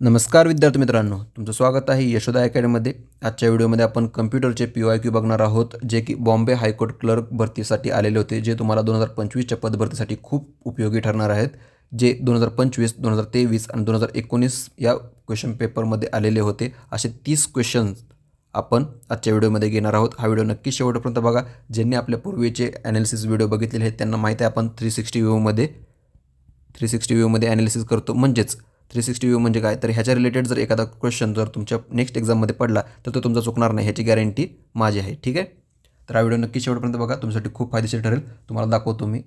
नमस्कार विद्यार्थी मित्रांनो, तुमचं स्वागत आहे यशोदा अकॅडमीमध्ये. आजच्या व्हिडिओमध्ये आपण कम्प्युटरचे PYQ बघणार आहोत, जे की बॉम्बे हायकोर्ट क्लर्क भरतीसाठी आलेले होते, जे तुम्हाला 2025च्या पदभरतीसाठी खूप उपयोगी ठरणार आहेत, जे 2025, 2023 आणि 2019 या क्वेश्चन पेपरमध्ये आलेले होते. असे 30 क्वेश्चन्स आपण आजच्या व्हिडिओमध्ये घेणार आहोत. हा व्हिडिओ नक्की शेवटपर्यंत बघा. ज्यांनी आपल्या पूर्वीचे ॲनालिसिस व्हिडिओ बघितलेले आहेत त्यांना माहीत आहे आपण 360 व्ह्यूमध्ये ॲनालिसिस करतो. म्हणजेच 360 व्ह्यू म्हणजे काय, तर ह्याच्या रिलेटेड जर एखादा क्वेश्चन जर तुमच्या नेक्स्ट एक्झाममध्ये पडला तर तो तुमचा चुकणार नाही, ह्याची गॅरंटी माझी आहे. ठीक आहे, तर हा व्हिडिओ नक्की शेवटपर्यंत बघा, तुमच्यासाठी खूप फायदेशीर ठरेल. तुम्हाला दाखवतो मी.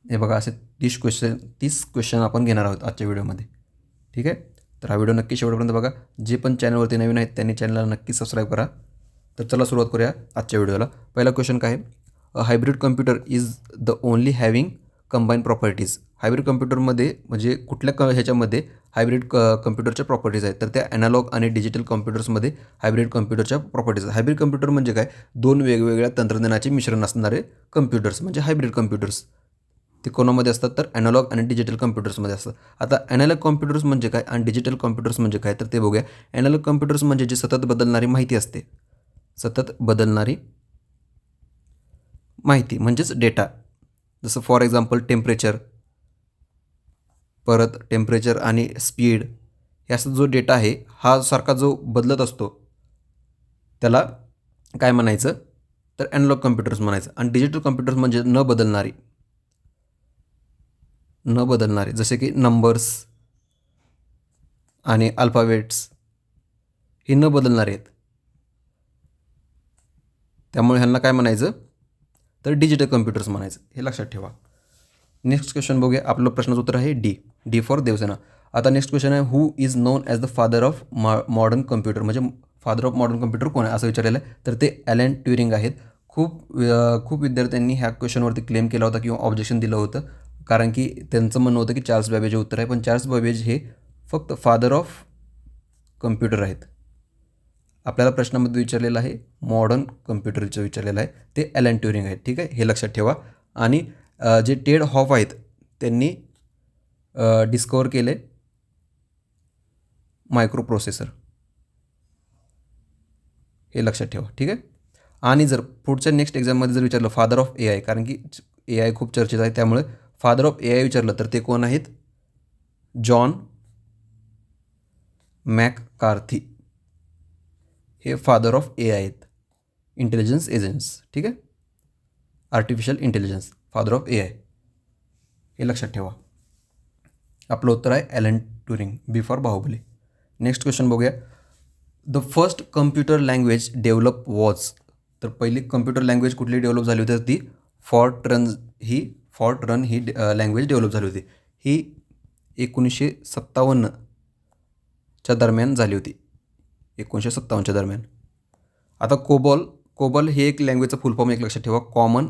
हे बघा, असे 30 क्वेश्चन आपण घेणार आहोत आजच्या व्हिडिओमध्ये. ठीक आहे, तर हा व्हिडिओ नक्की शेवटपर्यंत बघा. जे पण चॅनलवरती नवीन आहेत त्यांनी चॅनलला नक्की सबस्क्राईब करा. तर चला सुरुवात करूया आजच्या व्हिडिओला. पहिला क्वेश्चन काय आहे, a hybrid computer is the only having combine properties. Hybrid कम्प्युटरमध्ये म्हणजे कुठल्या ह्याच्यामध्ये हायब्रिड कम्प्युटरच्या प्रॉपर्टीज आहेत, तर त्या ॲनालॉग आणि डिजिटल कम्प्युटर्समध्ये हायब्रिड कम्प्युटरच्या प्रॉपर्टीज आहेत. हायब्रिड कम्प्युटर म्हणजे काय, दोन वेगवेगळ्या तंत्रज्ञानाचे मिश्रण असणारे कम्प्युटर्स म्हणजे हायब्रिड कम्प्युटर्स. ते कोणामध्ये असतात, तर ॲनालॉग आणि डिजिटल कम्प्युटर्समध्ये असतात. आता ॲनालॉग कम्प्युटर्स म्हणजे काय आणि डिजिटल कम्प्युटर्स म्हणजे काय, तर ते बघूया. ॲनालॉग कम्प्युटर्स म्हणजे जे सतत बदलणारी माहिती असते, सतत बदलणारी माहिती म्हणजेच डेटा. जसं फॉर एक्झाम्पल टेम्परेचर आणि स्पीड, याचा जो डेटा आहे हा सारखा जो बदलत असतो त्याला काय म्हणायचं, तर ॲनालॉग कम्प्युटर्स म्हणायचं. आणि डिजिटल कम्प्युटर्स म्हणजे न बदलणारे जसे की नंबर्स आणि अल्फाबेट्स हे न बदलणारे आहेत, त्यामुळे ह्यांना काय म्हणायचं, तर डिजिटल कम्प्युटर्स म्हणायचं. हे लक्षात ठेवा. नेक्स्ट क्वेश्चन बघूया. आपलं प्रश्नाचं उत्तर आहे डी फॉर देवसेना. आता नेक्स्ट क्वेश्चन आहे, who is non as the father of modern computer. म्हणजे फादर ऑफ मॉडर्न कम्प्युटर कोण आहे असं विचारलेलं आहे, तर ते ॲलन ट्युरिंग आहेत. खूप विद्यार्थ्यांनी ह्या क्वेश्चनवरती क्लेम केला होता किंवा ऑब्जेक्शन दिलं होतं, कारण की त्यांचं म्हणणं होतं की चार्ल्स बॅबेज हे उत्तर आहे. पण चार्ल्स बॅबेज हे फक्त फादर ऑफ कम्प्युटर आहेत. आपल्याला प्रश्नामध्ये विचारलेलं आहे मॉडर्न कम्प्युटरचं विचारलेलं आहे, ते ॲलन ट्युरिंग आहेत. ठीक आहे, हे लक्षात ठेवा. आणि जे टेड हॉफ आहेत त्यांनी डिस्कवर केले मायक्रो प्रोसेसर, हे लक्षात ठेवा. ठीक आहे. आणि जर पुढच्या नेक्स्ट एक्झाममध्ये जर विचारलं फादर ऑफ AI, कारण की AI खूप चर्चेत आहे, त्यामुळे फादर ऑफ AI विचारलं तर ते कोण आहेत, जॉन मॅककार्थी हे फादर ऑफ AI आहेत. Intelligence agents. ठीक आहे, artificial intelligence, father of AI, हे लक्षात ठेवा. आपलं उत्तर आहे Alan Turing, B for Baahubali. Next question बघूया. The first computer language develop was. तर पहिली कम्प्युटर लँग्वेज कुठली डेव्हलप झाली होती, तर ती फॉर्ट्रन ही लँग्वेज डेव्हलप झाली होती. ही 1957च्या दरम्यान झाली होती, 1957च्या दरम्यान. आता कोबॉल हे एक लँग्वेजचा फुल फॉर्म एक लक्षात ठेवा, कॉमन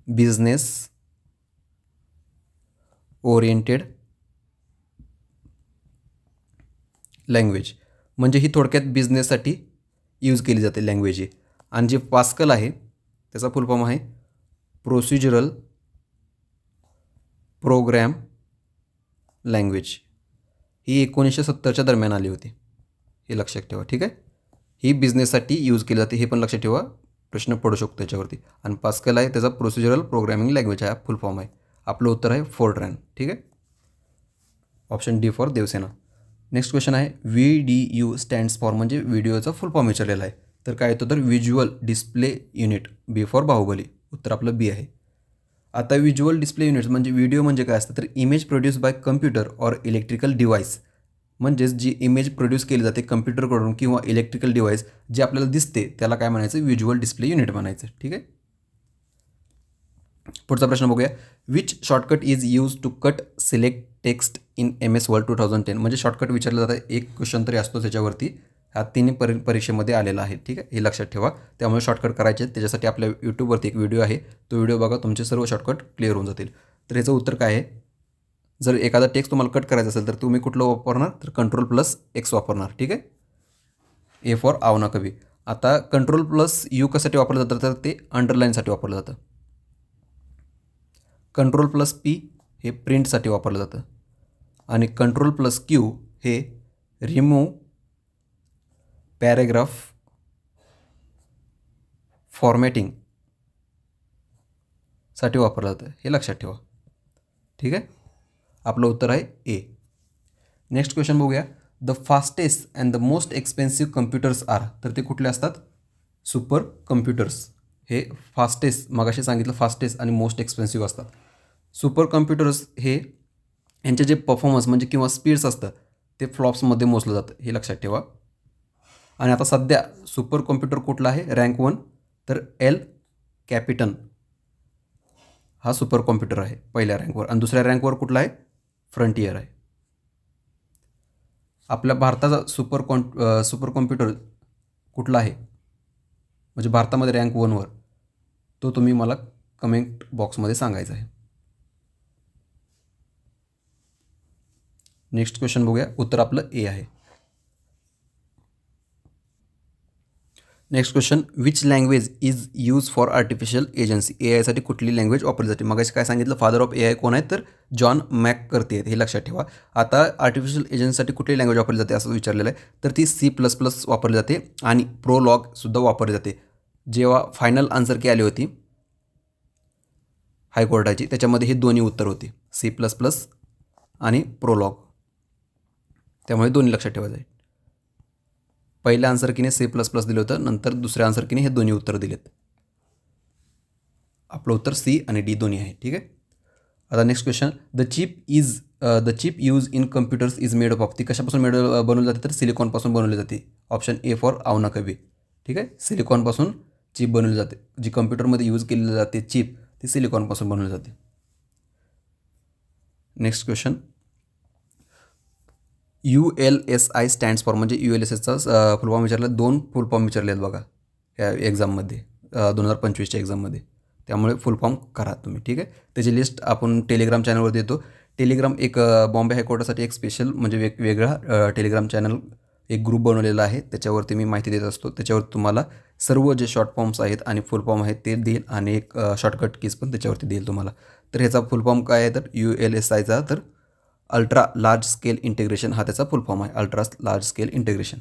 बिझनेस ओरिएंटेड लँग्वेज. म्हणजे ही थोडक्यात बिझनेससाठी यूज केली जाते लँग्वेज ही. आणि जे पास्कल आहे त्याचा फुल फॉर्म आहे प्रोसिजरल प्रोग्रॅम लँग्वेज. ही 1970च्या दरम्यान आली होती, हे लक्षात ठेवा. ठीक आहे, ही बिझनेससाठी यूज केली जाते, हे पण लक्षात ठेवा, प्रश्न पडू शकतो त्याच्यावरती. आणि पास्कल आहे त्याचा प्रोसिजरल प्रोग्रॅमिंग लँग्वेज हा फुल फॉर्म आहे. आपलं उत्तर आहे फोर्ट्रॅन. ठीक आहे, option D for Devasena. Next question आहे, VDU स्टँड्स फॉर, म्हणजे व्हिडिओचा फुल फॉर्म विचारलेला आहे, तर काय येतो, तर visual display unit, B for Baahubali. उत्तर आपलं बी आहे. आता व्हिज्युअल डिस्प्ले युनिट्स म्हणजे व्हिडिओ म्हणजे काय असतं, तर image produce by computer or electrical device. म्हणजेच जी इमेज प्रोड्यूस केली जाते कम्प्युटरकडून किंवा इलेक्ट्रिकल डिव्हाइस जे आपल्याला दिसते त्याला काय म्हणायचं, व्हिज्युअल डिस्प्ले युनिट म्हणायचं. ठीक आहे. पुढचा प्रश्न बघूया. Which shortcut is use to cut select text in MS Word 2010. म्हणजे शॉर्टकट विचारलं जातं, एक क्वेश्चन तरी असतो त्याच्यावरती. ह्या तिन्ही परीक्षेमध्ये आलेला आहे. ठीक आहे, हे लक्षात ठेवा. त्यामुळे शॉर्टकट करायचे, त्याच्यासाठी आपल्या यूट्यूबवरती एक व्हिडिओ आहे, तो व्हिडिओ बघा, तुमचे सर्व शॉर्टकट क्लिअर होऊन जातील. तर याचं उत्तर काय आहे, जर एखादा टेक्स्ट तुम्हाला कट करायचा असेल तर तुम्ही कुठलं वापरणार, तर Ctrl+X वापरणार. ठीक आहे, ए फॉर आवना कवी. आता Ctrl+U कशासाठी वापरलं जातं, तर ते अंडरलाईनसाठी वापरलं जातं. Ctrl+P हे प्रिंटसाठी वापरलं जातं. आणि कंट्रोल प्लस क्यू हे रिमूव्ह पॅरेग्राफ फॉर्मॅटिंगसाठी वापरलं जातं, हे लक्षात ठेवा. ठीक आहे, आपलं उत्तर आहे ए. नेक्स्ट क्वेश्चन बघूया. The fastest and the most expensive computers are. तर ते कुठले असतात? Super computers. हे फास्टेस्ट, मगाशी सांगितलं फास्टेस्ट आणि मोस्ट एक्सपेन्सिव्ह असतात. सुपर कम्प्युटर्स हे यांचे जे परफॉर्मन्स म्हणजे किंवा स्पीड्स असतं ते फ्लॉप्समध्ये मोजलं जातं, हे लक्षात ठेवा. आणि आता सध्या सुपर कॉम्प्युटर कुठला आहे रँक 1? तर एल कॅपिटन हा सुपर कॉम्प्युटर आहे पहिल्या रँकवर. आणि दुसऱ्या रँकवर कुठला आहे? फ्रंटियर आहे. आपल्या भारताचा सुपर कॉम्प्युटर कुठला आहे म्हणजे भारतामध्ये रँक 1वर, तो तुम्ही मला कमेंट बॉक्समध्ये सांगायचा आहे. नेक्स्ट क्वेश्चन बघूया. उत्तर आपलं ए आहे. Next question. Which language is use for artificial agency. A आयसाठी कुठली लँग्वेज वापरली जाते? मगाशी काय सांगितलं, फादर ऑफ ए आय कोण आहेत? तर जॉन मॅककर्ती आहेत, हे लक्षात ठेवा. आता आर्टिफिशियल एजन्सीसाठी कुठली लँग्वेज वापरली जाते असं विचारलेलं आहे. तर ती C++ वापरली जाते आणि प्रोलॉगसुद्धा वापरली जाते. जेव्हा फायनल आन्सर की आली होती हायकोर्टाची, त्याच्यामध्ये हे दोन्ही उत्तर होते, C++ आणि प्रोलॉग. त्यामुळे दोन्ही लक्षात ठेवायचं आहे. पहिल्या आन्सर कीने C++ दिलं होतं, नंतर दुसऱ्या आन्सर कीने हे दोन्ही उत्तर दिलेत. आपलं उत्तर सी आणि डी दोन्ही आहे. ठीक आहे. आता next question. The chip use in computers is made of. ती कशापासून बनवली जाते? तर सिलिकॉनपासून बनवली जाते. ऑप्शन ए फॉर आवना कवी. ठीक आहे, सिलिकॉनपासून चिप बनवली जाते. जी कम्प्युटरमध्ये यूज केली जाते चिप, ती सिलिकॉनपासून बनवली जाते. Next question. ULSI stands for म्हणजे ULSSचा फुल फॉर्म विचारला. 2 फुल फॉर्म विचारले आहेत बघा या एक्झाममध्ये 2025च्या एक्झाममध्ये, त्यामुळे फुल फॉर्म करा तुम्ही. ठीक आहे, त्याची लिस्ट आपण टेलिग्राम चॅनलवर देतो. टेलिग्राम एक बॉम्बे हायकोर्टासाठी एक स्पेशल म्हणजे वेगवेगळा टेलिग्राम चॅनल एक ग्रुप बनवलेला आहे, त्याच्यावरती मी माहिती देत असतो. त्याच्यावर तुम्हाला सर्व जे शॉर्ट फॉर्म्स आहेत आणि फुल फॉर्म आहेत ते देईल आणि एक शॉर्टकट कीज पण त्याच्यावरती देईल तुम्हाला. तर ह्याचा फुल फॉर्म काय आहे? तर ULSIचा तर अल्ट्रा लार्ज स्केल इंटिग्रेशन हा त्याचा फुल फॉर्म आहे. Ultra large scale integration.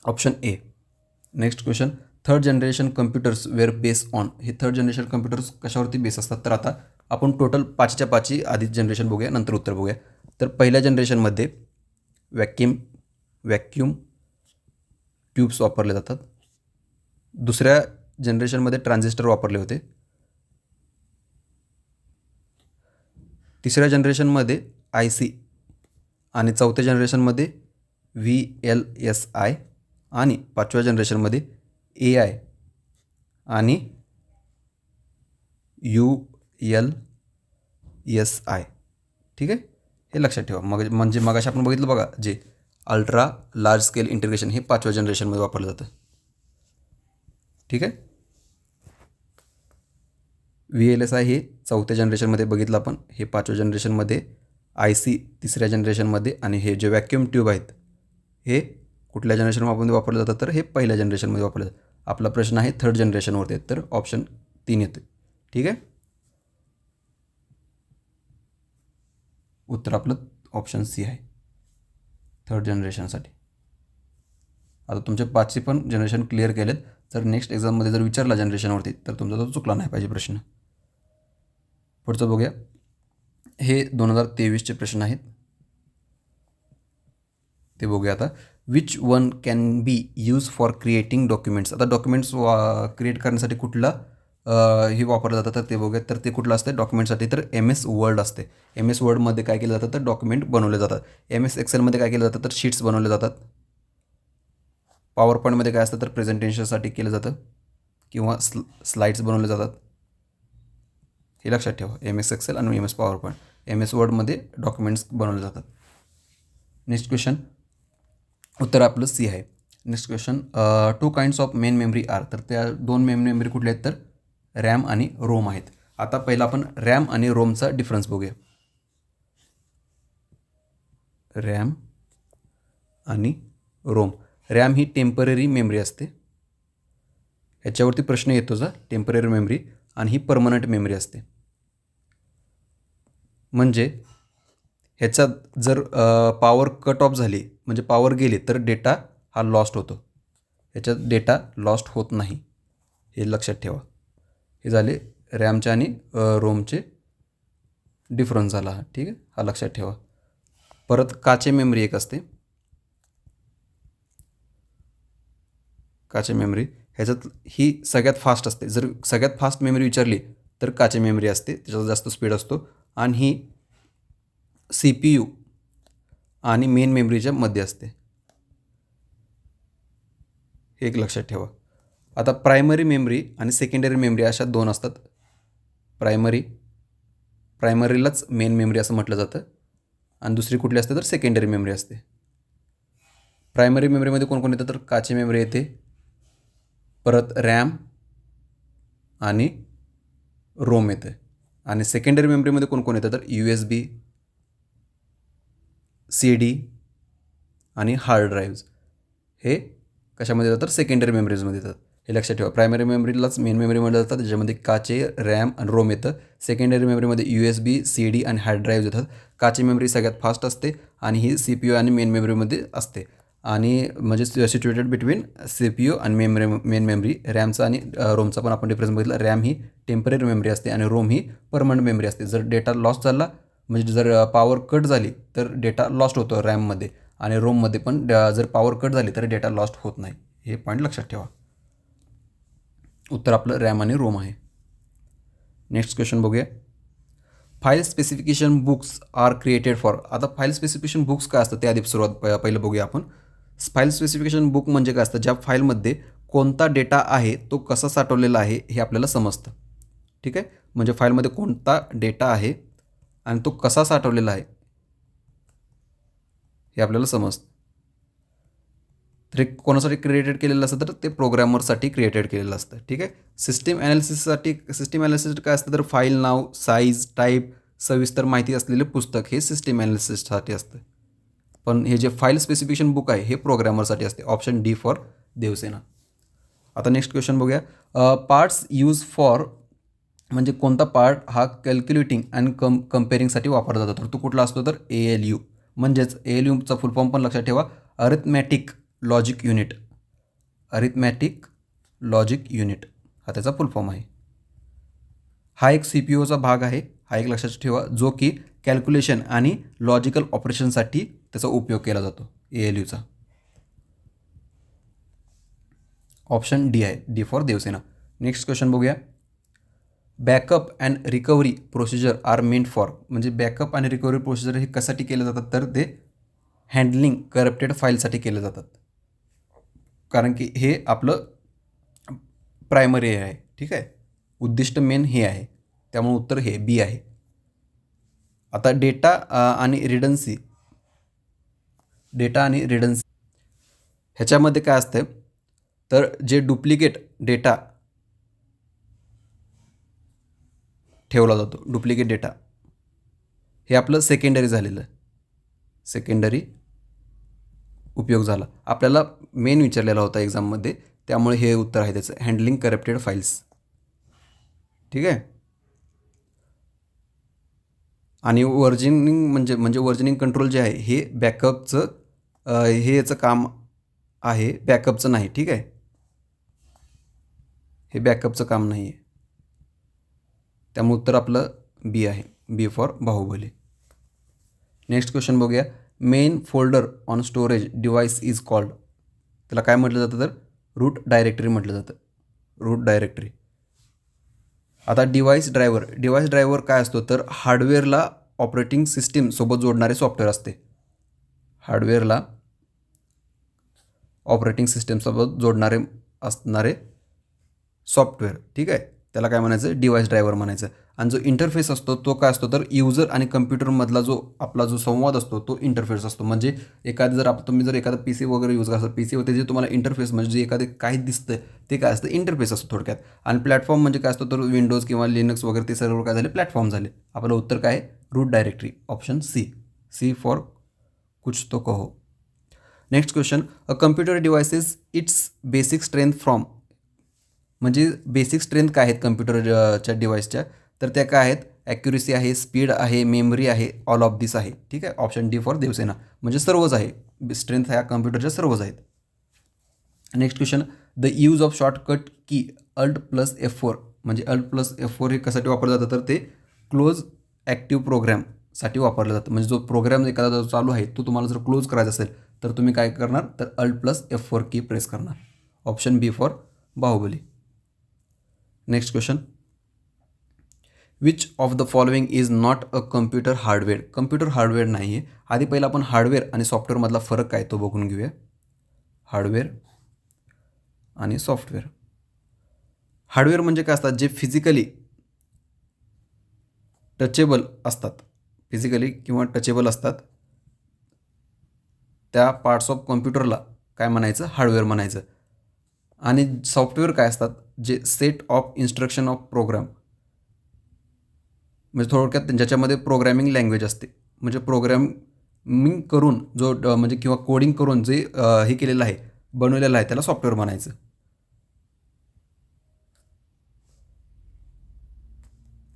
Option A. Next question. Third generation computers were base on. हे थर्ड जनरेशन कम्प्युटर्स कशावरती बेस असतात? तर आता आपण टोटल 5च्या 5 आधीच जनरेशन बघूया, नंतर उत्तर बघूया. तर पहिल्या जनरेशनमध्ये व्हॅक्यूम ट्यूब्स वापरले जातात. दुसऱ्या जनरेशनमध्ये ट्रान्झिस्टर वापरले होते. तिसऱ्या जनरेशनमध्ये IC आणि चौथ्या जनरेशनमध्ये VLSI आणि 5व्या जनरेशनमध्ये AI आणि ULSI. ठीक आहे, हे लक्षात ठेवा. म्हणजे मगाशी आपण बघितलं बघा, जे अल्ट्रा लार्ज स्केल इंटिग्रेशन हे 5व्या जनरेशनमध्ये वापरलं जातं. ठीक आहे. VLSI हे 4थ्या जनरेशनमध्ये बघितलं आपण, हे 5व्या जनरेशनमध्ये, IC 3ऱ्या जनरेशनमध्ये आणि हे जे व्हॅक्यूम ट्यूब आहेत हे कुठल्या जनरेशनमध्ये वापरलं जातं? तर हे पहिल्या जनरेशनमध्ये वापरलं जातं. आपला प्रश्न आहे थर्ड जनरेशनवरती, तर ऑप्शन 3 येते. ठीक आहे, उत्तर आपलं ऑप्शन सी आहे थर्ड जनरेशनसाठी. आता तुमचे 5चे पण जनरेशन क्लिअर केलेत. जर नेक्स्ट एक्झाममध्ये जर विचारला जनरेशनवरती तर तुमचा तो चुकला नाही पाहिजे प्रश्न. पुढचं बघूया. हे 2023चे प्रश्न आहेत, ते बघूया आता. Which one can be use for creating documents. आता डॉक्युमेंट्स क्रिएट करण्यासाठी कुठला हे वापरलं जातं? तर ते बघूया. तर ते कुठलं असतं डॉक्युमेंटसाठी? तर MS वर्ड असते. MS वर्डमध्ये काय केलं जातं? तर डॉक्युमेंट बनवले जातात. MS एक्सेलमध्ये काय केलं जातं? तर शीट्स बनवले जातात. पॉवर पॉईंटमध्ये काय असतं? तर प्रेझेंटेशनसाठी केलं जातं किंवा स्लाईड्स बनवले जातात. हे लक्षात ठेवा. MS एक्सेल आणि MS पॉवर पॉईंट. MS वर्डमध्ये डॉक्युमेंट्स बनवले जातात. Next question. उत्तर आपलं सी आहे. Next question. 2 kinds of main memory are. तर त्या 2 मेन मेमरी कुठल्या आहेत? तर रॅम आणि रोम आहेत. आता पहिला आपण रॅम आणि रोमचा डिफरन्स बघूया. रॅम आणि रोम. रॅम ही टेम्पररी मेमरी असते, ह्याच्यावरती प्रश्न येतो जा. टेम्पररी मेमरी आणि ही परमनंट मेमरी असते. म्हणजे ह्याच्यात जर पॉवर कट ऑफ झाली म्हणजे पॉवर गेली तर डेटा हा लॉस्ट होतो. ह्याच्यात डेटा लॉस्ट होत नाही, हे लक्षात ठेवा. हे झाले रॅमचे आणि रोमचे डिफरन्स झाला हा, ठीक आहे, हा लक्षात ठेवा. परत काचे मेमरी एक असते. काचे मेमरी ह्याच्यात ही सगळ्यात फास्ट असते. जर सगळ्यात फास्ट मेमरी विचारली तर काचे मेमरी असते, त्याच्यात जास्त स्पीड असतो. आणि ही CPU आणि मेन मेमरीच्या मध्ये असते, हे एक लक्षात ठेवा. आता प्रायमरी मेमरी आणि सेकंडरी मेमरी अशा दोन असतात. प्रायमरीलाच मेन मेमरी असं म्हटलं जातं आणि दुसरी कुठली असते तर सेकंडरी मेमरी असते. प्रायमरी मेमरीमध्ये कोण येतं तर काचे मेमरी येते, परत रॅम आणि रोम येते. आणि सेकंडरी मेमरीमध्ये कोण येतं तर USB, CD आणि हार्ड ड्राईव्ज हे कशामध्ये येतात तर सेकंडरी मेमरीजमध्ये येतात, हे लक्षात ठेवा. प्रायमरी मेमरीलाच मेन मेमरी म्हटलं जातं, त्याच्यामध्ये काचे, रॅम आणि रोम येतं. सेकंडरी मेमरीमध्ये USB, CD आणि हार्ड ड्राईव्ज येतात. काचे मेमरी सगळ्यात फास्ट असते आणि ही CPU आणि मेन मेमरीमध्ये असते. आणि म्हणजे सिच्युएटेड बिटवीन CPU आणि मेन मेमरी. रॅमचा आणि रोमचा पण आपण डिफरन्स बघितला. रॅम ही टेम्पररी मेमरी असते आणि रोम ही परमनंट मेमरी असते. जर डेटा लॉस झाला म्हणजे जर पॉवर कट झाली तर डेटा लॉस्ट होतो रॅममध्ये, आणि रोममध्ये पण जर पॉवर कट झाली तर डेटा लॉस्ट होत नाही, हे पॉईंट लक्षात ठेवा. उत्तर आपलं रॅम आणि रोम आहे. नेक्स्ट क्वेश्चन बघूया. File specification books are created for. आता फाईल स्पेसिफिकेशन बुक्स काय असतं ते आधी पहिलं बघूया आपण. फाईल स्पेसिफिकेशन बुक म्हणजे काय असतं, ज्या फाईलमध्ये कोणता डेटा आहे तो कसा साठवलेला आहे हे आपल्याला समजतं, ठीक आहे. म्हणजे फाईलमध्ये कोणता डेटा आहे आणि तो कसा साठवलेला आहे हे आपल्याला समजतं. तर कोणासाठी क्रिएटेड केलेलं असतं तर ते प्रोग्रॅमरसाठी क्रिएटेड केलेलं असतं, ठीक आहे. सिस्टीम ॲनालिसिस काय असतं तर फाईल नाव, साईज, टाईप, सविस्तर माहिती असलेले पुस्तक हे सिस्टीम ॲनालिसिससाठी असतं. पण हे जे फाईल स्पेसिफिकेशन बुक आहे हे प्रोग्रॅमरसाठी असते. Option D for Devasena. आता नेक्स्ट क्वेश्चन बघूया. पार्ट्स यूज फॉर म्हणजे कोणता पार्ट हा कॅल्क्युलेटिंग अँड कम्पेअरिंगसाठी वापरला जातो, तर तो कुठला असतो तर ALU. म्हणजेच ALUचा फुल फॉर्म पण लक्षात ठेवा, arithmetic logic unit. Arithmetic logic unit हा त्याचा फुल फॉर्म आहे. हा एक CPUचा भाग आहे, हा एक लक्षात ठेवा, जो की कॅल्क्युलेशन आणि लॉजिकल ऑपरेशनसाठी त्याचा उपयोग केला जातो ALUचा. ऑप्शन डी आहे, D for Devasena. Next question बघूया. Backup and recovery procedure are meant for. म्हणजे बॅकअप आणि रिकव्हरी प्रोसिजर हे कशासाठी केले जातात तर ते हँडलिंग करप्टेड फाईलसाठी केले जातात, कारण की हे आपलं प्रायमरी आहे, ठीक आहे. उद्दिष्ट मेन हे आहे, त्यामुळे उत्तर हे बी आहे. आता डेटा आणि रिडन्सी ह्याच्यामध्ये काय असतं तर जे डुप्लिकेट डेटा ठेवला जातो, डुप्लिकेट डेटा हे आपलं सेकंडरी झालेलं, सेकंडरी उपयोग झाला. आपल्याला मेन विचारलेला होता एक्झाममध्ये, त्यामुळे हे उत्तर आहे त्याचं, हँडलिंग करप्टेड फाईल्स, ठीक आहे. आणि वर्जनिंग म्हणजे वर्जनिंग कंट्रोल जे आहे हे बॅकअपचं हे याचं काम आहे, बॅकअपचं नाही, ठीक आहे. हे बॅकअपचं काम नाही आहे, त्यामुळे उत्तर आपलं बी आहे, B for Baahubali. Next question बघूया. Main folder on storage device is called. त्याला काय म्हटलं जातं तर रूट डायरेक्टरी म्हटलं जातं, रूट डायरेक्टरी. आता डिव्हाइस ड्रायव्हर काय असतो तर हार्डवेअरला ऑपरेटिंग सिस्टीम सोबत जोडणारे सॉफ्टवेअर असते. हार्डवेअरला ऑपरेटिंग सिस्टीमसोबत जोडणारे असणारे सॉफ्टवेअर, ठीक आहे, त्याला काय म्हणायचं डिव्हाइस ड्रायव्हर म्हणायचं. आणि जो इंटरफेस असतो तो काय असतो तर युजर आणि कम्प्युटरमधला जो आपला जो संवाद असतो तो इंटरफेस असतो. म्हणजे तुम्ही जर एखादा PC वगैरे यूज करता, PC होते जे तुम्हाला इंटरफेस म्हणजे जे एखादे काही दिसतं ते काय असतं इंटरफेस असतो थोडक्यात. आणि प्लॅटफॉर्म म्हणजे काय असतो तर विंडोज किंवा लिनक्स वगैरे ते सर्व काय झाले प्लॅटफॉर्म झाले. आपलं उत्तर काय आहे root directory, option C for कुछ तो कहो. Next question. A computer devices its basic strength from. म्हणजे बेसिक स्ट्रेंथ काय आहेत कम्प्युटरच्या डिव्हाइसच्या तर त्या काय आहेत ॲक्युरेसी आहे, स्पीड आहे, मेमरी आहे, ऑल ऑफ दिस आहे. ठीक आहे, ऑप्शन डी फॉर देवसेना, म्हणजे सर्वच आहे. स्ट्रेंथ ह्या कम्प्युटरच्या सर्वच आहेत. Next question, the use of shortcut की Alt+F4, म्हणजे Alt+F4 हे कशासाठी वापरलं जातं, तर ते क्लोज ॲक्टिव्ह प्रोग्रॅमसाठी वापरलं जातं. म्हणजे जो प्रोग्राम एखादा चालू आहे तो तुम्हाला जर क्लोज करायचा असेल तर तुम्ही काय करणार, तर Alt+F4 की प्रेस करणार. Option B for Baahubali. Next question, which of the following is not a computer hardware. Computer hardware नाही आहे. आधी पहिला आपण हार्डवेअर आणि सॉफ्टवेअरमधला फरक काय तो बघून घेऊया. हार्डवेअर आणि सॉफ्टवेअर. हार्डवेअर म्हणजे काय असतात, जे फिजिकली टचेबल असतात, फिजिकली किंवा टचेबल असतात, त्या पार्ट्स ऑफ कम्प्युटरला काय म्हणायचं, हार्डवेअर म्हणायचं. आणि सॉफ्टवेअर काय असतात, जे set of instruction of program, म्हणजे थोडक्यात ज्याच्यामध्ये प्रोग्रॅमिंग लँग्वेज असते, म्हणजे प्रोग्रॅमिंग करून जो म्हणजे किंवा कोडिंग करून जे हे केलेलं आहे, बनवलेलं आहे, त्याला सॉफ्टवेअर म्हणायचं.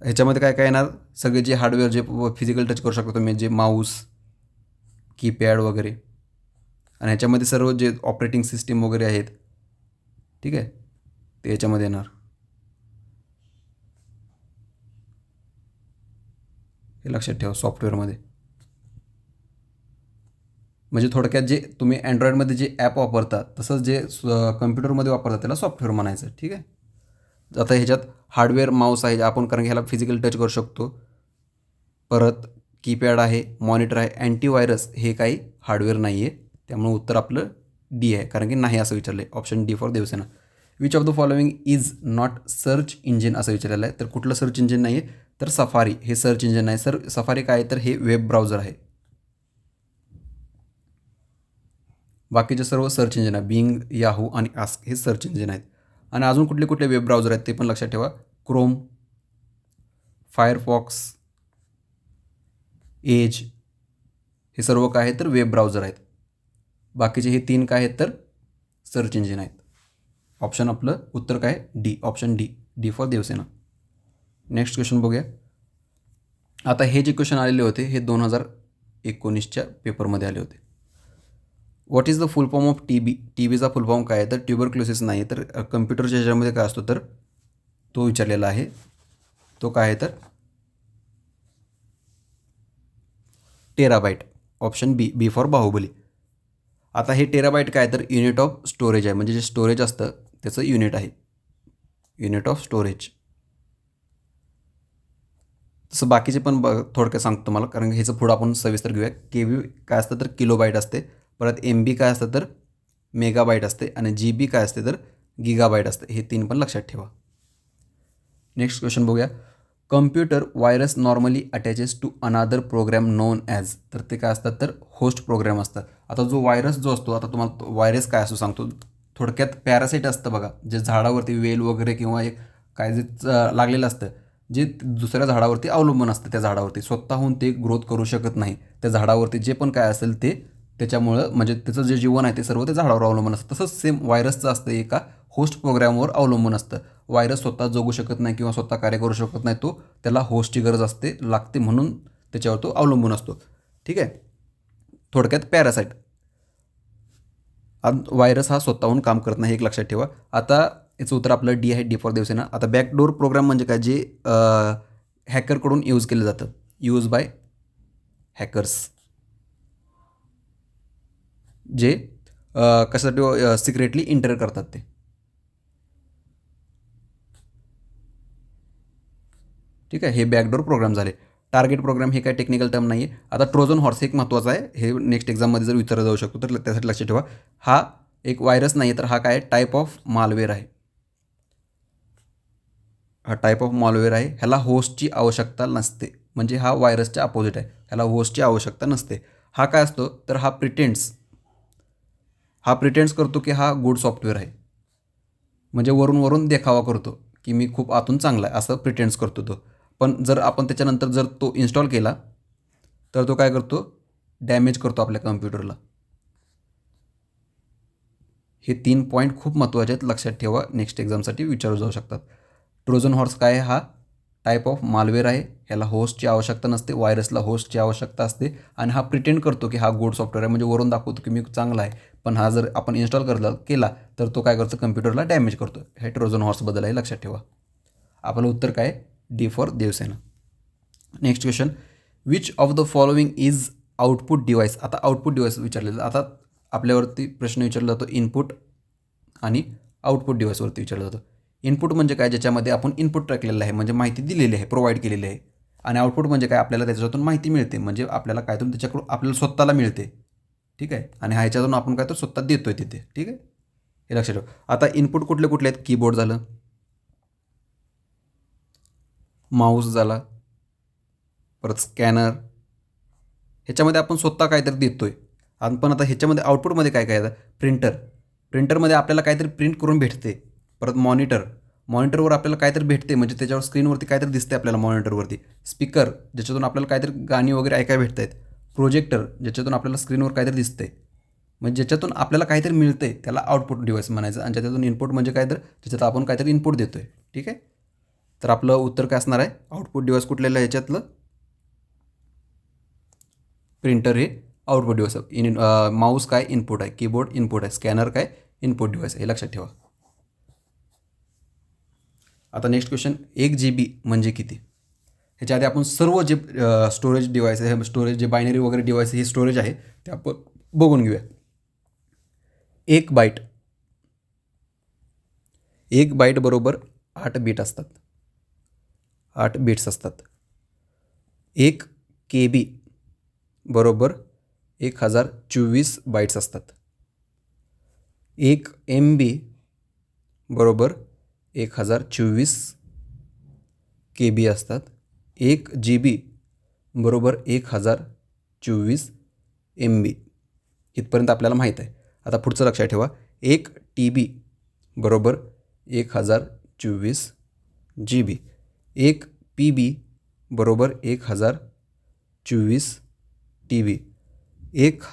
ह्याच्यामध्ये काय काय येणार, सगळे जे हार्डवेअर जे फिजिकल टच करू शकतो तुम्ही, जे माऊस, कीपॅड वगैरे, आणि ह्याच्यामध्ये सर्व जे ऑपरेटिंग सिस्टीम वगैरे आहेत, ठीक आहे, ते ह्याच्यामध्ये येणार. हे लक्षात ठेवा सॉफ्टवेअरमध्ये. म्हणजे थोडक्यात जे तुम्ही अँड्रॉइडमध्ये जे ॲप वापरता तसंच जे कम्प्युटरमध्ये वापरता त्याला सॉफ्टवेअर म्हणायचं. ठीक आहे. आता ह्याच्यात हार्डवेअर माऊस आहे आपण, कारण की ह्याला फिजिकल टच करू शकतो. परत कीपॅड आहे, मॉनिटर आहे. अँटीव्हायरस हे काही हार्डवेअर नाही आहे, त्यामुळे उत्तर आपलं डी आहे, कारण की नाही असं विचारलं आहे. Option D for Devasena. Which of the following is not search engine असं विचारलेलं आहे. तर कुठलं सर्च इंजिन नाही आहे, तर सफारी हे सर्च इंजिन आहे. सफारी काय आहे, तर हे वेब ब्राउझर आहे. बाकीचे सर्व सर्च इंजिन आहे. बिंग, याहू आणि आस्क हे सर्च इंजिन आहेत. आणि अजून कुठले कुठले वेब ब्राउझर आहेत ते पण लक्षात ठेवा. क्रोम, फायरफॉक्स, एज हे सर्व काय आहेत, तर वेब ब्राउझर आहेत. बाकीचे हे 3 काय आहेत, तर सर्च इंजिन आहेत. ऑप्शन आपलं उत्तर काय, D, option D, D for Devasena. Next question बघूया. आता हे जे क्वेश्चन आलेले होते हे 2019च्या पेपरमध्ये आले होते. What is the full form of TB. TBचा फुल फॉर्म काय आहे, तर ट्युबरक्लोसिस नाही, तर कम्प्युटरच्या ह्याच्यामध्ये काय असतो, तर तो विचारलेला आहे. तो काय आहे, तर terabyte. Option B, B for Baahubali. आता हे टेराबाईट काय, तर युनिट ऑफ स्टोरेज आहे, म्हणजे जे स्टोरेज असतं त्याचं युनिट आहे, युनिट ऑफ स्टोरेज. तसं बाकीचे पण थोडक्यात सांगतो तुम्हाला, कारण ह्याचं पुढं आपण सविस्तर घेऊया. KB काय असतं, तर किलोबाईट असते. परत MB काय असतं, तर मेगाबाईट असते. आणि GB काय असते, तर गिगाबाईट असते. हे 3 पण लक्षात ठेवा. नेक्स्ट क्वेश्चन बघूया. Computer virus normally attaches to another program known as. तर ते काय असतात, तर होस्ट प्रोग्राम असतात. आता जो व्हायरस जो असतो, आता तुम्हाला व्हायरस काय असतो सांगतो. थोडक्यात पॅरासाईट असतं बघा, जे झाडावरती वेल वगैरे किंवा एक काय जे लागलेलं असतं, जे दुसऱ्या झाडावरती अवलंबून असतं, त्या झाडावरती स्वतःहून ते ग्रोथ करू शकत नाही. त्या झाडावरती जे पण काय असेल ते त्याच्यामुळं, म्हणजे त्याचं जे जीवन आहे ते सर्व त्या झाडावर अवलंबून असतं. तसंच सेम व्हायरसचं असतं, एका होस्ट प्रोग्रामवर अवलंबून असतं. व्हायरस स्वतः जगू शकत नाही किंवा स्वतः कार्य करू शकत नाही, तो त्याला होस्टची गरज असते, लागते, म्हणून त्याच्यावर तो अवलंबून असतो. ठीक आहे, थोडक्यात पॅरासाईट. व्हायरस हा स्वतःहून काम करत नाही, एक लक्षात ठेवा. आता याचं उत्तर आपलं डी आहे, डी फॉर देवसेना. आता बॅकडोर प्रोग्राम म्हणजे काय, जे हॅकरकडून यूज केलं जातं, यूज बाय हॅकर्स, जे कशासाठी सिक्रेटली इंटर करतात ते. ठीक आहे, हे बॅकडोर प्रोग्राम झाले. टार्गेट प्रोग्राम हे काय टेक्निकल टर्म नाही आहे. आता ट्रोजन हॉर्स एक महत्त्वाचं आहे, हे नेक्स्ट एक्झाममध्ये जर विचारलं जाऊ शकतो, तर त्यासाठी लक्षात ठेवा. हा एक व्हायरस नाही आहे, तर हा काय टाईप ऑफ मालवेअर आहे. हा टाईप ऑफ मालवेअर आहे. ह्याला होस्टची आवश्यकता नसते, म्हणजे हा व्हायरसच्या अपोजिट आहे. ह्याला होस्टची आवश्यकता नसते. हा काय असतो, तर हा प्रिटेंड्स करतो की हा गुड सॉफ्टवेअर आहे, म्हणजे वरून वरून देखावा करतो की मी खूप आतून चांगला आहे, असं प्रिटेंड्स करतो तो. पण जर आपण त्याच्यानंतर जर तो इन्स्टॉल केला तर तो काय करतो, डॅमेज करतो आपल्या कम्प्युटरला. हे 3 पॉईंट खूप महत्त्वाचे आहेत, लक्षात ठेवा, नेक्स्ट एक्झामसाठी विचारू जाऊ शकतात. ट्रोजन हॉर्स काय आहे, हा टाईप ऑफ मालवेअर आहे, ह्याला होस्टची आवश्यकता नसते, व्हायरसला होस्टची आवश्यकता असते आणि हा प्रिटेंड करतो की हा गुड सॉफ्टवेअर आहे, म्हणजे वरून दाखवतो की मी चांगला आहे, पण हा जर आपण इन्स्टॉल केला तर तो काय करतो, कम्प्युटरला डॅमेज करतो. हे ट्रोजन हॉर्सबद्दल आहे, लक्षात ठेवा. आपलं उत्तर काय, D for Devasena. Next question, which of the following is output device. आता आउटपुट डिव्हाइस विचारलेलं, आता आपल्यावरती प्रश्न विचारला जातो इनपुट आणि आउटपुट डिव्हाइसवरती विचारलं जातं. इनपुट म्हणजे काय, ज्याच्यामध्ये आपण इनपुट टाकलेलं आहे, म्हणजे माहिती दिलेली आहे, प्रोव्हाइड केलेली आहे. आणि आउटपुट म्हणजे काय, आपल्याला त्याच्यातून माहिती मिळते, म्हणजे आपल्याला काय तर त्याच्याकडून आपल्याला स्वतःला मिळते. ठीक आहे, आणि ह्याच्यातून आपण काय तर स्वतः देतोय तिथे. ठीक आहे, हे लक्षात ठेवा. आता इनपुट कुठले कुठले आहेत, कीबोर्ड झालं, माऊस झाला, परत स्कॅनर, ह्याच्यामध्ये आपण स्वतः काहीतरी देतोय. आणि पण आता ह्याच्यामध्ये आउटपुटमध्ये काय काय येतं, प्रिंटरमध्ये आपल्याला काहीतरी प्रिंट करून भेटते. परत मॉनिटरवर आपल्याला काहीतरी भेटते, म्हणजे त्याच्यावर स्क्रीनवरती काहीतरी दिसते आपल्याला मॉनिटरवरती. स्पीकर, ज्याच्यातून आपल्याला काहीतरी गाणी वगैरे ऐकायला भेटत आहेत. प्रोजेक्टर, ज्याच्यातून आपल्याला स्क्रीनवर काहीतरी दिसते, म्हणजे ज्याच्यातून आपल्याला काहीतरी मिळते त्याला आउटपुट डिव्हाइस म्हणायचं. आणि ज्याच्यातून इनपुट म्हणजे काय तर ज्याच्यात आपण काहीतरी इनपुट देतोय. ठीक आहे, तर आपलं उत्तर काय असणार आहे, आउटपुट डिव्हाइस कुठलेलं आहे ह्याच्यातलं, प्रिंटर हे आउटपुट डिव्हाइस. माऊस काय इनपुट आहे, कीबोर्ड इनपुट आहे, स्कॅनर काय इनपुट डिव्हाइस, हे लक्षात ठेवा. आता नेक्स्ट क्वेश्चन, 1 GB म्हणजे किती. ह्याच्या आधी आपण सर्व जे स्टोरेज डिव्हाइस आहे, स्टोरेज जे बायनरी वगैरे डिव्हाइस हे स्टोरेज आहे ते आपण बघून घेऊया. 1 बाईट बरोबर 8 बीट असतात, 8 बिट्स असतात. 1 KB बरोबर 1024 बाईट्स असतात. 1 MB बरोबर 1024 KB असतात. 1 GB बरोबर 1024 MB. इथपर्यंत आपल्याला माहीत आहे. आता पुढचं लक्षात ठेवा, 1 TB बरोबर 1024 GB. 1 PB बरोबर 1024 TB. 1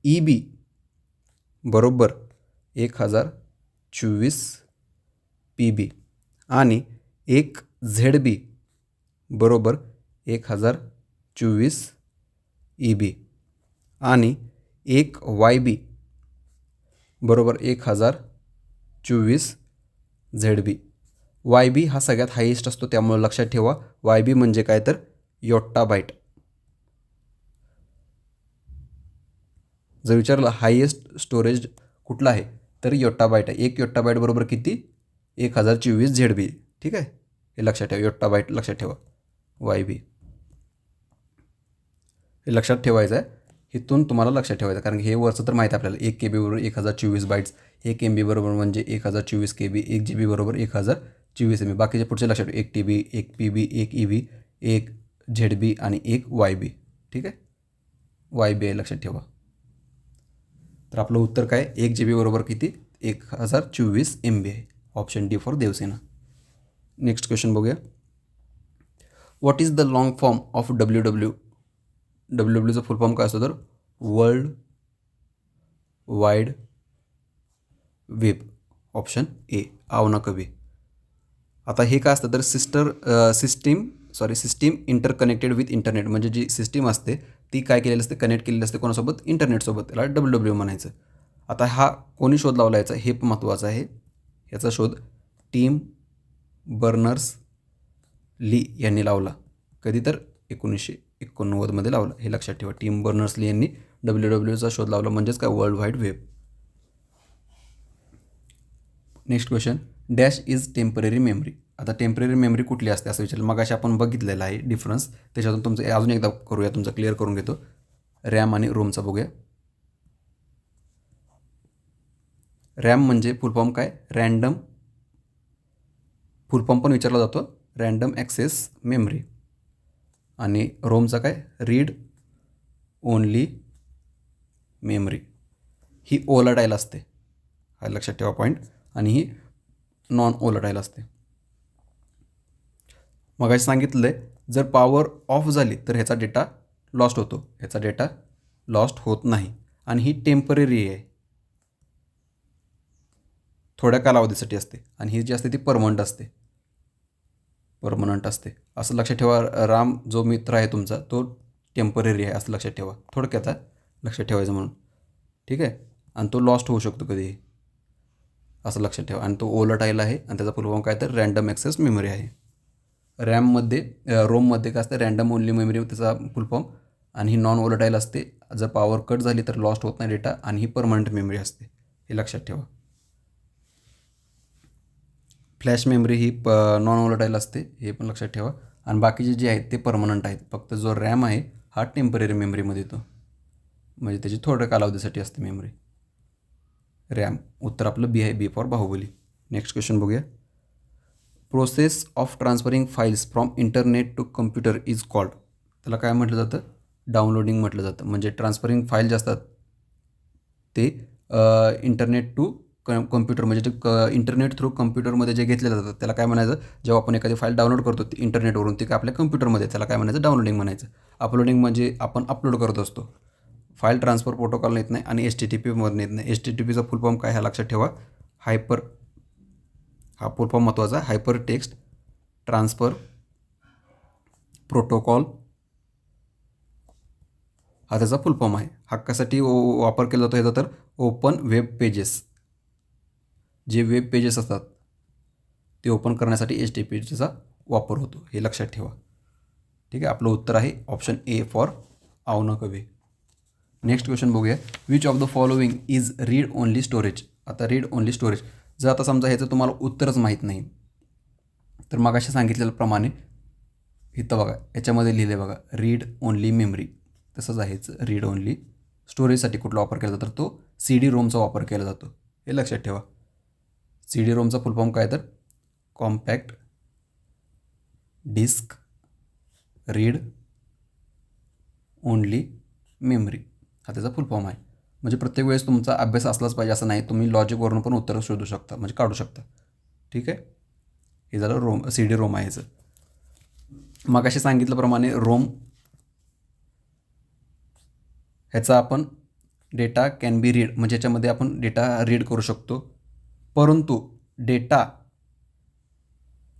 EB बरोबर 1024 PB. आणि 1 ZB बरोबर 1024 EB. आणि 1 YB बरोबर 1024 ZB. YB हा सगळ्यात हायेस्ट असतो, त्यामुळे लक्षात ठेवा YB म्हणजे काय तर योट्टाबाईट. जर विचारलं हायेस्ट स्टोरेज कुठला आहे तर योट्टाबाईट आहे. 1 योट्टाबाईट बरोबर किती, 1024 ZB. ठीक आहे, हे लक्षात ठेवा, योट्टाबाईट लक्षात ठेवा, YB हे लक्षात ठेवायचं आहे. इथून तुम्हाला लक्षात ठेवायचं, कारण हे वरचं तर माहीत आहे आपल्याला. 1 KB बरोबर 1024 बाईट्स, 1 MB बरोबर म्हणजे 1024 KB, 1 GB बरोबर 1024 MB. बाकीचे पुढचे लक्षात ठेवा, 1 TB, 1 PB, 1 EB, 1 ZB आणि 1 YB. ठीक आहे, YB आहे, लक्षात ठेवा. तर आपलं उत्तर काय, 1 GB बरोबर किती, 1024 MB आहे. Option D for Devasena. Next question बघूया. What is the long form of WWWचं फुल फॉर्म काय असतो तर world wide web. Option A, आवना कवी. आता हे काय असतं तर सिस्टीम इंटरकनेक्टेड विथ इंटरनेट, म्हणजे जी सिस्टीम असते ती काय केलेली असते, कनेक्ट केलेली असते कोणासोबत, इंटरनेटसोबत. त्याला WWW म्हणायचं. आता हा कोणी शोध लावला याचा, हे महत्त्वाचं आहे. याचा शोध टिम बर्नर्स-ली यांनी लावला. कधी तर 1989 लावला, हे लक्षात ठेवा. टिम बर्नर्स-ली यांनी WWWचा शोध लावला, म्हणजेच काय world wide web. Next question, dash is temporary memory. आता टेम्पररी मेमरी कुठली असते असं विचारलं. मग आपण बघितलेलं आहे डिफरन्स, त्याच्यातून तुमचं अजून एकदा करूया, तुमचं क्लिअर करून घेतो. रॅम आणि रोमचा बघूया. रॅम म्हणजे फुल फॉर्म काय, फुल फॉर्म पण विचारला जातो, रँडम ॲक्सेस मेमरी. आणि रोमचा काय, रीड ओनली मेमरी. ही ओलाटाईल असते, हा लक्षात ठेवा पॉईंट. आणि ही नॉन ओलाटाईल असते. मग सांगितलं आहे, जर पॉवर ऑफ झाली तर ह्याचा डेटा लॉस्ट होतो, ह्याचा डेटा लॉस्ट होत नाही. आणि ही टेम्पररी आहे, थोड्या कालावधीसाठी असते. आणि ही जी असते ती परमनंट असते. परमनंट असते. असं लक्षात ठेवा. राम जो मित्र आहे तुमचा तो टेम्पररी आहे असं लक्षात ठेवा. थोडक्यात लक्षात ठेवायचं म्हणून, ठीक आहे. आणि तो लॉस्ट होऊ शकतो कधीही असं लक्षात ठेवा. आणि तो ओव्हरटाईल आहे आणि त्याचा फुल फॉर्म काय तर रँडम ॲक्सेस मेमरी आहे. रॅममध्ये रोममध्ये काय असतं रँडम ओनली मेमरी त्याचा फुल फॉर्म. आणि ही नॉन ओव्हरटाईल असते. जर पॉवर कट झाली तर लॉस्ट होत नाही डेटा. आणि ही परमनंट मेमरी असते हे लक्षात ठेवा. फ्लॅश मेमरी ही नॉन ओव्हरटाईल असते हे पण लक्षात ठेवा. आणि बाकीचे जे आहेत ते परमनंट आहेत. फक्त जो रॅम आहे हा टेम्पररी मेमरीमध्ये येतो, म्हणजे त्याची थोड्या कालावधीसाठी असते मेमरी. रॅम उत्तर आपलं बी आहे. B for Baahubali. Next question बघूया. Process of transferring files from internet to computer is called. त्याला काय म्हटलं जातं? डाउनलोडिंग म्हटलं जातं. म्हणजे ट्रान्सफरिंग फाईल जे असतात ते इंटरनेट टू कम्प्युटर, म्हणजे ते इंटरनेट थ्रू कम्प्युटरमध्ये जे घेतले जातात त्याला काय म्हणायचं? जेव्हा आपण एखादी फाईल डाउनलोड करतो ती इंटरनेटवरून ती काय आपल्या कम्प्युटरमध्ये, त्याला काय म्हणायचं? डाउनलोडिंग म्हणायचं. अपलोडिंग म्हणजे आपण अपलोड करत असतो. फाईल ट्रान्सफर प्रोटोकॉल येत नाही आणि HTTP येत नाही. HTTPचा फुल फॉर्म काय ह्या लक्षात ठेवा. हायपर, हा फुल फॉर्म महत्त्वाचा. हायपर टेक्स्ट ट्रान्सफर प्रोटोकॉल हा त्याचा फुल फॉर्म आहे. हा कशासाठी वापर केला जातो ह्याचा? तर ओपन वेब पेजेस, जे वेब पेजेस असतात ते ओपन करण्यासाठी HTTPचा वापर होतो हे लक्षात ठेवा. ठीक आहे. आपलं उत्तर आहे ऑप्शन ए फॉर आवना कवे. नेक्स्ट क्वेश्चन बघूया. Which of the following is read only storage. आता रीड ओनली स्टोरेज जर आता समजा ह्याचं तुम्हाला उत्तरच माहीत नाही तर मगाशी सांगितलेल्याप्रमाणे इथं बघा याच्यामध्ये लिहिलं आहे बघा रीड ओनली मेमरी. तसंच आहेच. रीड ओनली स्टोरेजसाठी कुठला वापर केला जातो? तर तो CD रोमचा वापर केला जातो हे लक्षात ठेवा. CD रोमचा फुल फॉर्म काय तर compact disc read only memory हा त्याचा फुल फॉर्म आहे. म्हणजे प्रत्येक वेळेस तुमचा अभ्यास असलाच पाहिजे असं नाही. तुम्ही लॉजिकवरून पण उत्तरं शोधू शकता, म्हणजे काढू शकता. ठीक आहे. हे झालं रोम. CD रोम आहे ह्याचं. मग असे सांगितल्याप्रमाणे रोम ह्याचा आपण डेटा कॅन बी रीड, म्हणजे याच्यामध्ये आपण डेटा रीड करू शकतो. परंतु डेटा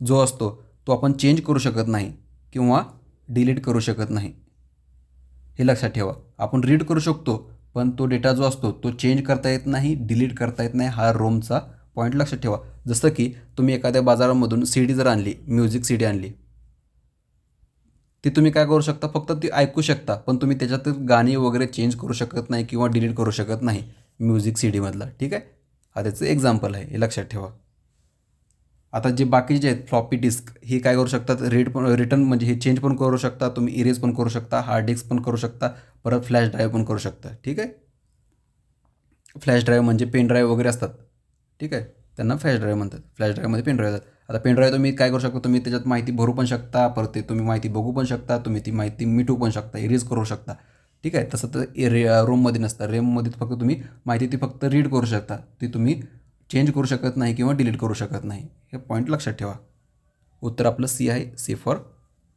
जो असतो तो आपण चेंज करू शकत नाही किंवा डिलीट करू शकत नाही हे लक्षात ठेवा. आपण रीड करू शकतो पण तो डेटा जो असतो तो चेंज करता येत नाही, डिलीट करता येत नाही. हा रोमचा पॉईंट लक्षात ठेवा. जसं की तुम्ही एखाद्या बाजारामधून CD जर आणली, म्युझिक CD आणली, ती तुम्ही काय करू शकता? फक्त ती ऐकू शकता, पण तुम्ही त्याच्यात गाणी वगैरे चेंज करू शकत नाही किंवा डिलीट करू शकत नाही म्युझिक CDमधला. ठीक आहे. हा त्याचं एक्झाम्पल आहे हे लक्षात ठेवा. आता जे बाकीचे आहेत फ्लॉपी डिस्क ही काय करू शकतात? रिटर्न म्हणजे हे चेंज पण करू शकता तुम्ही, इरेज पण करू शकता, हार्ड डिस्क पण करू शकता, परत फ्लॅश ड्राईव्ह पण करू शकता. ठीक आहे. फ्लॅश ड्राईव्ह म्हणजे पेन ड्राईव्ह वगैरे असतात. ठीक आहे. त्यांना फ्लॅश ड्राईव्ह म्हणतात. फ्लॅश ड्राईव्हमध्ये पेन ड्राईव्ह असतात. आता पेन ड्राईव्ह तुम्ही काय करू शकता? तुम्ही त्याच्यात माहिती भरू पण शकता, परत ते तुम्ही माहिती बघू पण शकता, तुम्ही ती माहिती मिटवू पण शकता, इरेज करू शकता. ठीक आहे. तसं तर रोममध्ये नसतं. रेममध्ये फक्त तुम्ही माहिती ती फक्त रीड करू शकता, ती तुम्ही चेंज करू शकत नाही किंवा डिलीट करू शकत नाही. हे पॉईंट लक्षात ठेवा. उत्तर आपलं C आहे. सी फॉर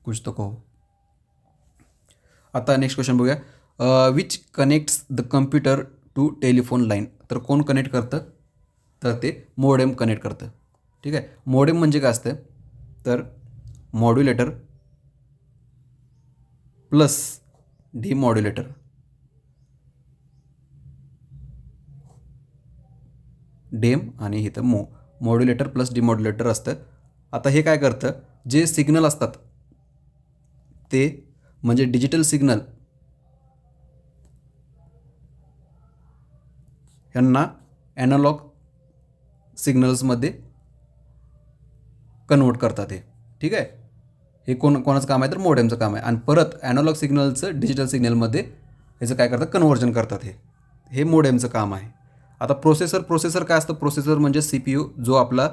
कुछ तो कहो. आता नेक्स्ट क्वेश्चन बघूया. Which connects the computer to telephone line. तर कोण कनेक्ट करतं? तर ते मोडेम कनेक्ट करतं. ठीक आहे. मोडेम म्हणजे काय असतं? तर मॉड्युलेटर प्लस डिमॉड्युलेटर. डेम आणि इथं मॉड्युलेटर प्लस डिमॉड्युलेटर असतं. आता हे काय करतं? जे सिग्नल असतात ते म्हणजे डिजिटल सिग्नल यांना ॲनालॉग सिग्नल्समध्ये कन्वर्ट करतात हे. ठीक आहे. हे कोणाचं काम आहे? तर मोडेमचं काम आहे. आणि परत ॲनालॉग सिग्नलचं डिजिटल सिग्नलमध्ये ह्याचं काय करतात? कन्व्हर्जन करतात. हे मोडेमचं काम आहे. आता प्रोसेसर काय असतं? प्रोसेसर म्हणजे CPU जो आपला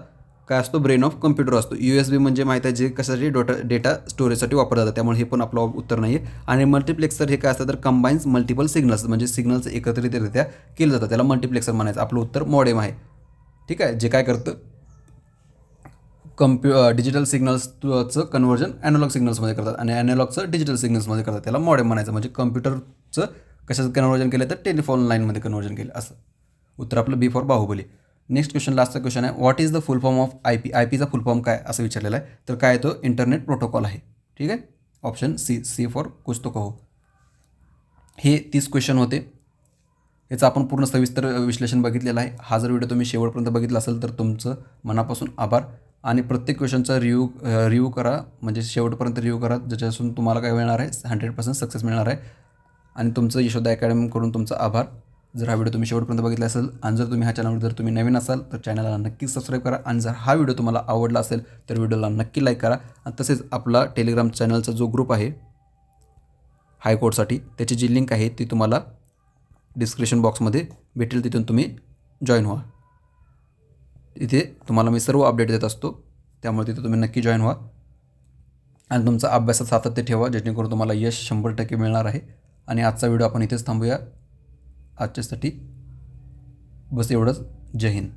काय असतो? ब्रेन ऑफ कम्प्युटर असतो. USB म्हणजे माहीत आहे जे कशासाठी? डेटा स्टोरेजसाठी वापरलं जातं, त्यामुळे हे पण आपलं उत्तर नाही आहे. आणि मल्टिप्लेक्सर हे काय असतं? तर कंबाईन्स मल्टिपल सिग्नल्स, म्हणजे सिग्नल्स एकत्रितरित्या केलं जातं, त्याला मल्टिप्लेक्सर म्हणायचं. आपलं उत्तर मॉडेम आहे. ठीक आहे. जे काय करतं? डिजिटल सिग्नल्सचं कन्व्हर्जन ॲनालॉग सिग्नल्समध्ये करतात आणि ॲनालॉगचं डिजिटल सिग्नल्समध्ये करतात, त्याला मॉडेम म्हणायचं. म्हणजे कम्प्युटरचं कशाचं कन्व्हर्जन केलं? तर टेलिफोन लाईनमध्ये कन्व्हर्जन केलं असं. उत्तर आपलं B for Baahubali. Next question, लास्टचा क्वेश्चन आहे, what is the full form of IP? IPचा फुल फॉर्म काय असं विचारलेलं आहे. तर काय तो इंटरनेट प्रोटोकॉल आहे. ठीक आहे. ऑप्शन सी फॉर कुछ तो कहो. हे 30 क्वेश्चन होते. याचं आपण पूर्ण सविस्तर विश्लेषण बघितलेलं आहे. हा जर व्हिडिओ तुम्ही शेवटपर्यंत बघितला असेल तर तुमचं मनापासून आभार. आणि प्रत्येक क्वेश्चनचा रिव्ह्यू करा, म्हणजे शेवटपर्यंत रिव्ह्यू करा, ज्याच्यापासून तुम्हाला काय मिळणार आहे, 100% सक्सेस मिळणार आहे. आणि तुमचं यशोदा अकॅडमीकडून तुमचा आभार. जर हा व्हिडिओ तुम्ही शेवटपर्यंत बघितला असेल आणि जर तुम्ही ह्या चॅनलवर जर तुम्ही नवीन असाल तर चॅनलला नक्की सबस्क्राईब करा. आणि जर हा व्हिडिओ तुम्हाला आवडला असेल तर व्हिडिओला नक्की लाईक करा. आणि तसेच आपला टेलिग्राम चॅनलचा जो ग्रुप आहे हायकोर्टसाठी, त्याची जी लिंक आहे ती तुम्हाला डिस्क्रिप्शन बॉक्समध्ये भेटेल, तिथून तुम्ही जॉईन व्हा. इथे तुम्हाला मी सर्व अपडेट देत असतो, त्यामुळे तिथे तुम्ही नक्की जॉईन व्हा. आणि तुमचा अभ्यासात सातत्य ठेवा, जेणेकरून तुम्हाला यश 100% मिळणार आहे. आणि आजचा व्हिडिओ आपण इथेच थांबूया. आजच्यासाठी बस एवढंच. जय हिंद.